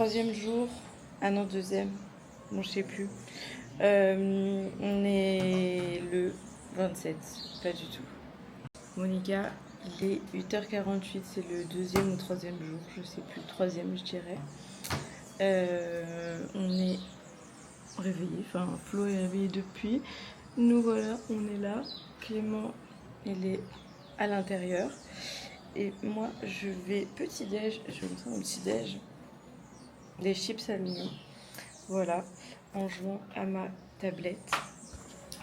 troisième jour. Ah non, deuxième. Bon, je sais plus. On est le 27. Pas du tout. Monica, il est 8h48. C'est le deuxième ou troisième jour. Je sais plus. Troisième, je dirais. On est réveillé. Enfin, Flo est réveillé depuis. Nous voilà, on est là. Clément, il est à l'intérieur. Et moi, je vais petit-déj. Je vais me faire un petit-déj. Des chips à l'oignon. Voilà, en jouant à ma tablette.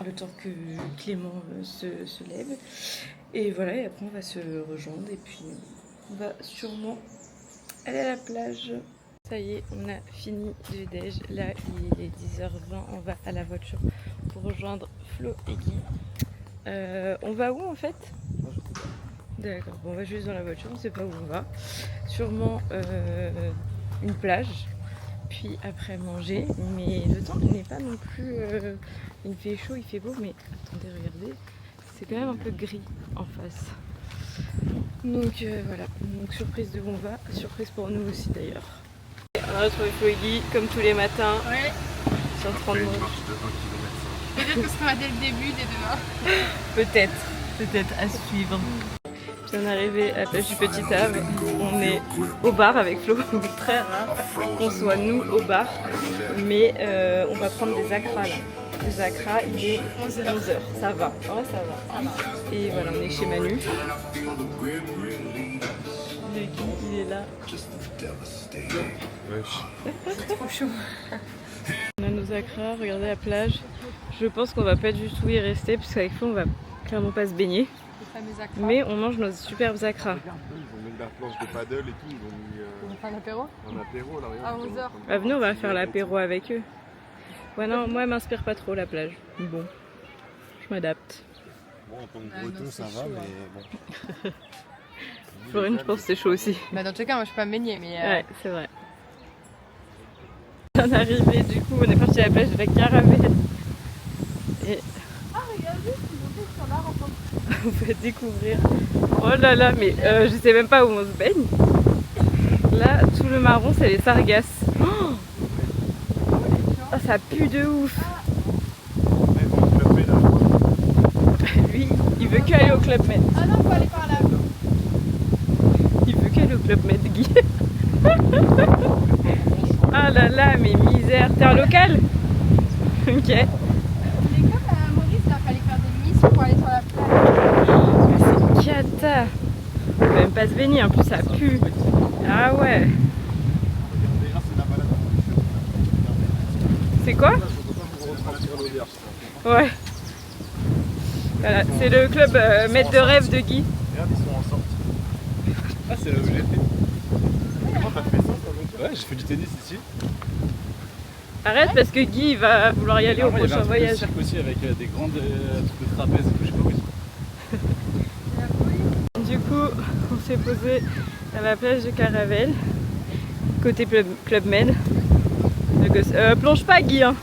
Le temps que Clément se lève. Et voilà, et après on va se rejoindre. Et puis on va sûrement aller à la plage. Ça y est, on a fini le déj. Là, il est 10h20. On va à la voiture pour rejoindre Flo et Guy. On va où en fait? D'accord, bon, on va juste dans la voiture, on sait pas où on va. Sûrement une plage, puis après manger. Mais le temps n'est pas non plus... il fait chaud, il fait beau, mais attendez, regardez, c'est quand même un peu gris en face. Donc voilà, donc surprise de où on va, surprise pour nous aussi d'ailleurs. On a retrouvé Flo et Guy comme tous les matins. Ouais. Sur 30 minutes. Peut-être que ce sera dès le début, dès demain. Peut-être à suivre. Puis on est arrivé à la plage du Petit Havre. On est au bar avec Flo. Très rare qu'on soit nous au bar. Mais on va prendre des acras là. Des acras, il est 11h. Ça va. Ouais, ça va. Et voilà, on est chez Manu. Il est là. C'est trop chaud. On a nos acras, regardez la plage. Je pense qu'on va pas du tout y rester parce qu'avec Flo on va clairement pas se baigner. Mais on mange nos superbes acras. Ils ont mis la planche de paddle et tout. On va faire un apéro un apéro là. à 11h. Ah, venez, on va faire l'apéro avec eux. Ouais, non, moi elle m'inspire pas trop la plage. Bon, je m'adapte. Bon, en tant que breton ça va, mais bon. Florine, je pense que c'est chaud aussi. Bah dans tous les cas, moi je peux pas me baigner, mais... Ouais, c'est vrai. On est arrivé, du coup, on est parti à la plage de la Caravelle. Et... Ah, regardez, c'est monté sur l'arbre ensemble. on va découvrir. Oh là là, mais je sais même pas où on se baigne. Là, tout le marron, c'est les sargasses. Oh, oh, ça pue de ouf. Lui, il veut qu'aller au Club Med. Ah non, faut aller par là. Il veut qu'aller au Club Med, Guy. Ah là là, mais misère. T'es un local? Ok. Il est comme à Maurice, il fallait faire des missions pour aller sur la plage. Mais c'est cata. On peut même pas se baigner, en plus ça pue. Ah ouais. C'est quoi? Ouais. Voilà, c'est le club maître de rêve de Guy. Regarde, ils sont en sortie. Ah, c'est là où j'ai fait. Comment t'as fait ça? Ouais, j'ai fait du tennis ici. Arrête parce que Guy il va vouloir y aller au prochain voyage. Il y avait un truc de cirque aussi avec des grandes trucs de trapèze et tout, je sais pas où ils sont. Du coup, on s'est posé à la plage de Caravelle, côté Club Med. Plonge pas Guy, hein.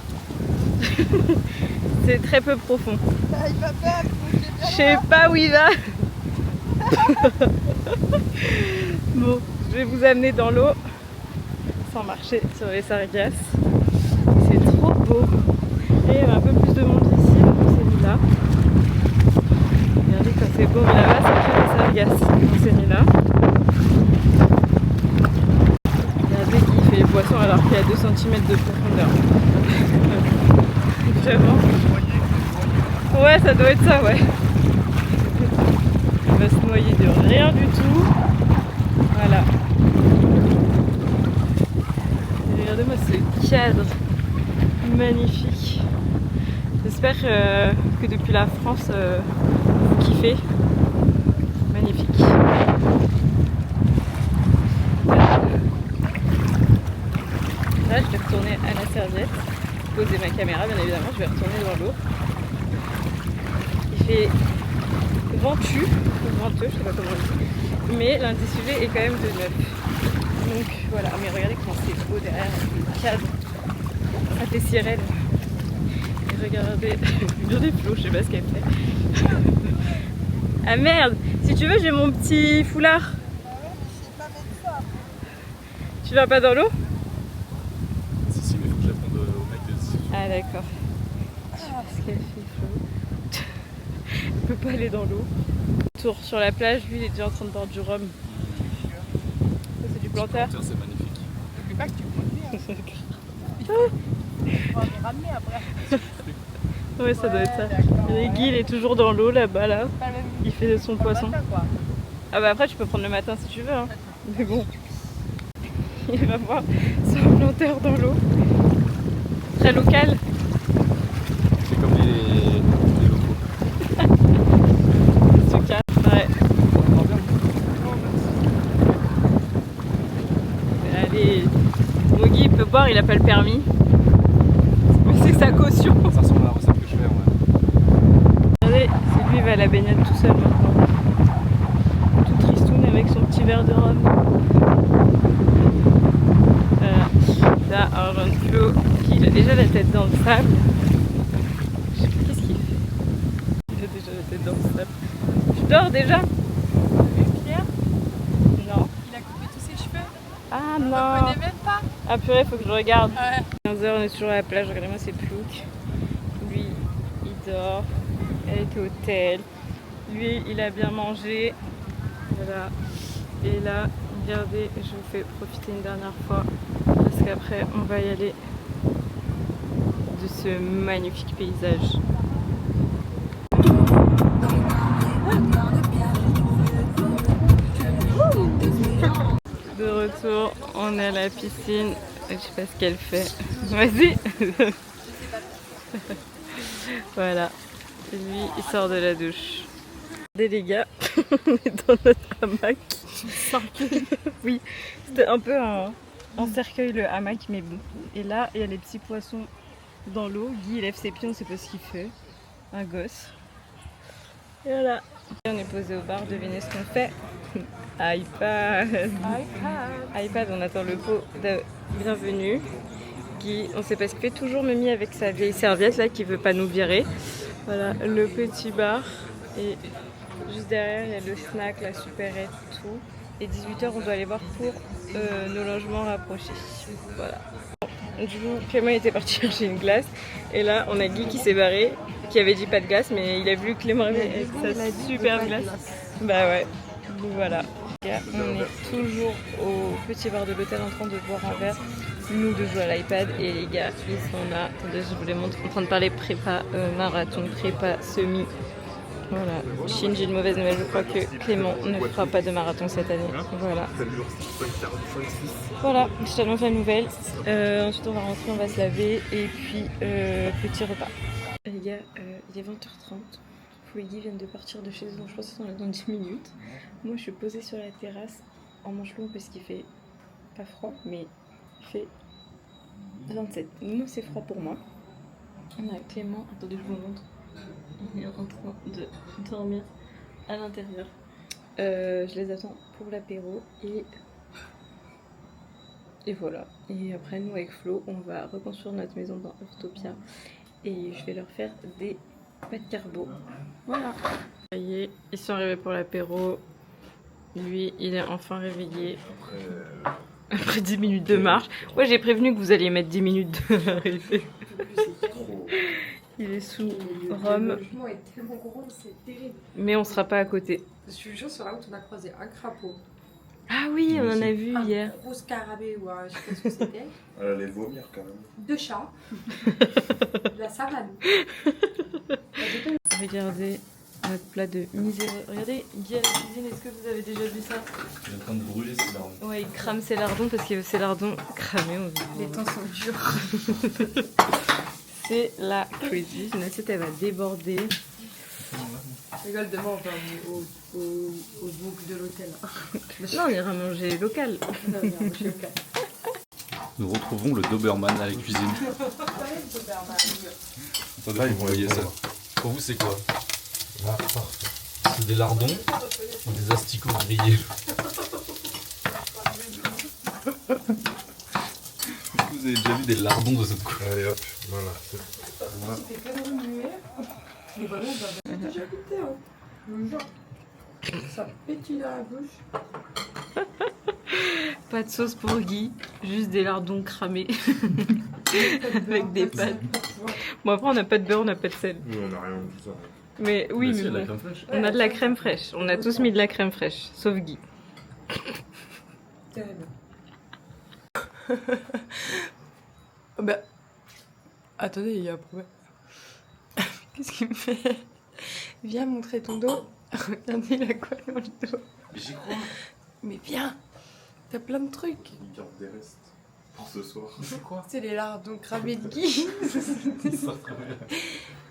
C'est très peu profond. Il va pas, Je sais pas où il va. Bon, je vais vous amener dans l'eau sans marcher sur les sargasses. C'est trop beau. Et il y avait un peu plus de monde ici, donc on s'est mis là. Regardez comme c'est beau, mais là-bas c'est que les sargasses. On s'est mis là. Regardez qui fait les poissons alors qu'il y a 2 cm de profondeur. Vraiment. Ouais, ça doit être ça, ouais. Il va se noyer de rien du tout. Voilà. Et regardez-moi ce cadre magnifique. J'espère que depuis la France, vous kiffez. Magnifique. Là, je vais retourner à la serviette, poser ma caméra, bien évidemment, je vais retourner dans l'eau. Il fait venteux, je sais pas comment on dit, mais l'indice UV est quand même de 9. Donc voilà, mais regardez comment c'est beau derrière, le cadre, ça fait sirène. Et regardez, regardez Flo, je sais pas ce qu'elle fait. Ah merde, si tu veux j'ai mon petit foulard. Ah ouais, mais je sais pas mettre ça. Tu vas pas dans l'eau? Ah d'accord. Qu'est-ce qu'elle fait Flo? Elle peut pas aller dans l'eau. Tour sur la plage, lui il est déjà en train de boire du rhum. Ça c'est du planteur. C'est magnifique. N'oublie pas que tu conduis. On va les ramener après. Ouais, ça doit être ça. d'accord, Et Guy il est toujours dans l'eau là-bas là. Pas le même Il fait son poisson. matin, quoi. Ah bah après tu peux prendre le matin si tu veux hein. Mais bon. Il va voir son planteur dans l'eau. Très local. C'est comme les locaux. Suka. Ouais. Allez. Mogi il peut boire, il a pas le permis. Mais c'est sa caution. Ça ressemble à la recette que je fais, ouais. Regardez, c'est lui il va à la baignade tout seul maintenant. Tout tristoun avec son petit verre de rhum. Voilà. Là, un jeune Flo qui a déjà la tête dans le sable. Je sais plus qu'est-ce qu'il fait. Il a déjà la tête dans le sable. Tu dors déjà? Pierre, Non. il a coupé tous ses cheveux. Ah On ne non. connaît même pas. Ah purée, faut que je regarde. Ouais. 15h, on est toujours à la plage. Regardez-moi ces ploucs. Lui, il dort. Elle est au hôtel. Lui, il a bien mangé. Voilà. Et là, regardez, je vous fais profiter une dernière fois. Parce qu'après, on va y aller de ce magnifique paysage. De retour, on est à la piscine. Je sais pas ce qu'elle fait. Vas-y. Voilà. Et lui, il sort de la douche. Regardez les gars, on est dans notre hamac. Oui, c'était un peu un cercueil le hamac, mais bon. Et là, il y a les petits poissons dans l'eau. Guy il lève ses pieds, on sait pas ce qu'il fait. Un gosse. Et voilà. Et on est posé au bar, devinez ce qu'on fait. iPad. iPad, on attend le pot de bienvenue. Guy, on sait pas ce qu'il fait, toujours Mimi avec sa vieille serviette là qui veut pas nous virer. Voilà, le petit bar. Et juste derrière, il y a le snack, la supérette, tout. Et 18h, on doit aller voir pour nos logements rapprochés. Voilà. Du coup, Clément était parti chercher une glace. Et là, on a Guy qui s'est barré, qui avait dit pas de glace, mais il a vu Clément arriver avec sa super glace. Bah ouais, donc voilà. On est toujours au petit bar de l'hôtel en train de boire un verre. Nous de jouer à l'iPad et les gars, ils sont là. Attendez, je vous les montre. En train de parler prépa marathon, prépa semi. Voilà. Chine, j'ai une mauvaise nouvelle. Je crois que Clément ne fera pas de marathon cette année. Voilà. Voilà, je t'annonce la nouvelle. Ensuite, on va rentrer, on va se laver. Et puis, petit repas. Les gars, il est 20h30. Flo et Guy viennent de partir de chez eux. Donc, je pense qu'ils sont là dans 10 minutes. Moi, je suis posée sur la terrasse en manche longue parce qu'il fait pas froid, mais il fait 27. Moi, c'est froid pour moi. On a Clément. Attendez, je vous montre. Il est en train de dormir à l'intérieur. Je les attends pour l'apéro et voilà. Et après, nous avec Flo, on va reconstruire notre maison dans Urtopia et je vais leur faire des pâtes carbo. Voilà. Ça y est, ils sont arrivés pour l'apéro. Lui, il est enfin réveillé. Après 10 minutes de marche. Ouais, j'ai prévenu que vous alliez mettre 10 minutes de l'arrivée. Il est sous rhum. Le logement est tellement gros, c'est terrible. Mais on sera pas à côté. Je suis juste sur la route, on a croisé un crapaud, Ah oui, on en a vu un hier. gros scarabée, ou je sais pas ce que c'était, Elle allait vomir quand même. 2 chats, de la savane. Regardez notre plat de miséreux. Regardez, Guy à la cuisine, est-ce que vous avez déjà vu ça? Il est en train de brûler ses larmes. Ouais, il crame ses lardons parce qu'il veut ses lardons cramés. Les temps sont durs. C'est la cuisine. L'assiette, elle va déborder. Je rigole, demain on va au bouc de l'hôtel. Non, on ira manger local. Nous retrouvons le Doberman à la cuisine. Attendez, vous voyez ça. Pour vous, c'est quoi? C'est des lardons ou des asticots grillés? Vous avez déjà vu des lardons de cette couleur? Allez hop, voilà. Et voilà, on va déjà goûté, hein. Je vous jure. Ça pétille dans la bouche. Pas de sauce pour Guy, juste des lardons cramés. Avec des pâtes. Bon, après, on n'a pas de beurre, on n'a pas de sel. Nous, on n'a rien de tout ça. Mais oui, Mais si, mais il y a de la bon. crème fraîche. On a de la crème fraîche. On a tous mis de la crème fraîche, sauf Guy. Terrible. Bah. Attendez, il y a un problème. Qu'est-ce qu'il me fait? Viens montrer ton dos. Regardez, il a quoi dans le dos? Mais j'y crois. Mais viens. T'as plein de trucs. Il garde des restes pour ce soir. C'est quoi? C'est les lardons cramés de Guy.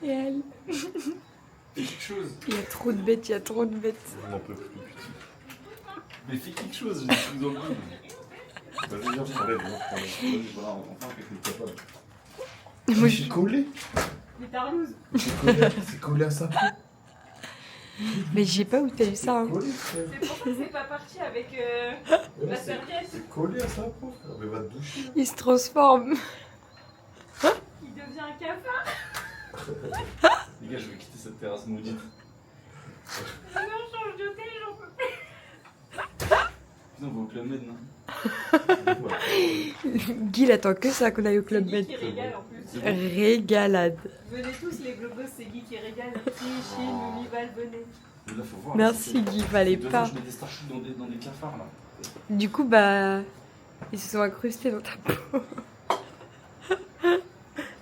Et elle. Fais quelque chose. Il y a trop de bêtes, il y a trop de bêtes. On n'en peut plus, putain. Mais fais quelque chose, j'ai des trucs dans le dos. Vas-y, viens, je t'enlève. Voilà, enfin, quelque chose capable. Moi, je suis collé. Mais t'as rose. C'est collé à sa peau. Mais je sais pas où t'as eu ça. Hein. C'est pour ça que c'est pas parti avec la serviette. C'est collé à sa peau, frère. Mais va te doucher. Il se transforme. Il devient un cafard. Les gars, je vais quitter cette terrasse maudite. Non, change de thé, j'en peux plus. Putain, on va au Club Med, non? Guy, il attend que ça qu'on aille au Club Guy Med. qui régale en plus. Régalade. Venez tous les globos, c'est Guy qui régale. Chichi, Val, venez. Mais là, faut voir. Merci Guy, fallait pas. Je mets des starchous dans des cafards, là. Du coup, bah. Ils se sont incrustés dans ta peau.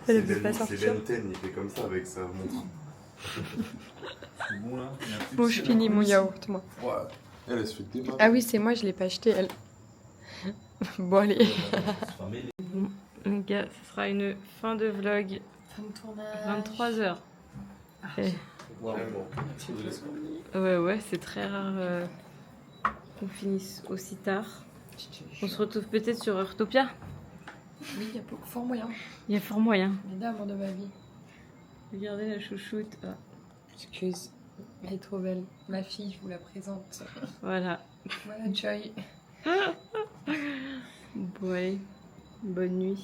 Elle ne veut pas sortir. C'est Benten, il fait comme ça avec sa montre. C'est bon, là? Bon, je finis mon yaourt, moi. Ouais. Elle se fait débattre. Ah oui, c'est moi, je l'ai pas acheté, elle. Bon, allez. Bon, les gars, ce sera une fin de vlog. Fin de tournage. 23h. Ouais, c'est très rare qu'on finisse aussi tard. On se retrouve peut-être sur Heurtopia. Oui, il y a fort moyen. Il y a fort moyen. Les dames de ma vie. Regardez la chouchoute. Ah, Excuse. Elle est trop belle. Ma fille, je vous la présente. voilà. Voilà, Joy. Bon, allez. Bonne nuit.